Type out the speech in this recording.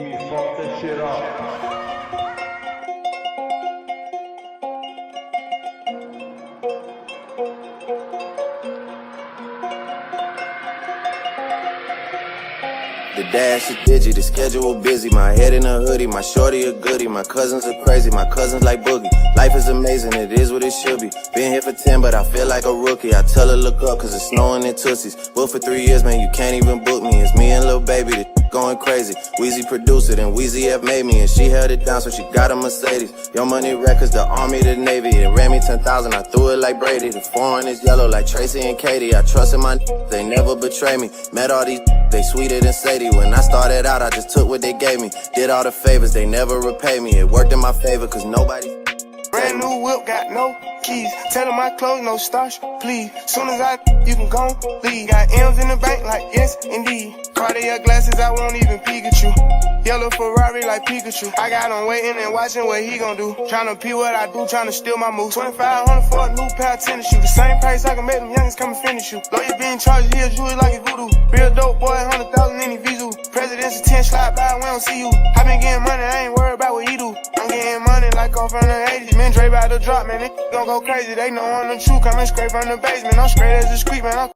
me, fuck that shit up. The dash is digi, the schedule busy. My head in a hoodie, my shorty a goodie. My cousins are crazy, my cousins like boogie. Life is amazing, it is what it should be. Been here for 10, but I feel like a rookie. I tell her look up, cause it's snowing in Tootsies. Booked for 3 years, man, you can't even book me. It's me and Lil Baby, the going crazy. Weezy produced it, and Weezy F made me. And she held it down, so she got a Mercedes. Young Money Records, the Army, the Navy. It ran me 10,000, I threw it like Brady. The foreign is yellow like Tracy and Katie. I trust in my they never betray me. Met all these they sweeter than Sadie. When I started out, I just took what they gave me. Did all the favors, they never repay me. It worked in my favor, cause nobody. Brand new whip, got no keys. Tell them my clothes, no starch, please. Soon as I you can go leave. Got M's in the bank, like yes, indeed. Cartier glasses, I won't even Pikachu. Yellow Ferrari like Pikachu. I got him waiting and watching what he gon' do. Tryna pee what I do, tryna steal my moves. 2,500 for a new pair of tennis shoes. The same price I can make them youngins come and finish you. Lawyer being charged, he'll do it like it's voodoo. Real dope boy, 100,000 in his visa. President's 10 slide by, we don't see you. I been getting money, I ain't worried about what he do. I'm getting money like I'm from the 80s. Man, Dre about to drop, man, they gon' go crazy. They know I'm the truth, coming straight from the basement. I'm straight as a street, man.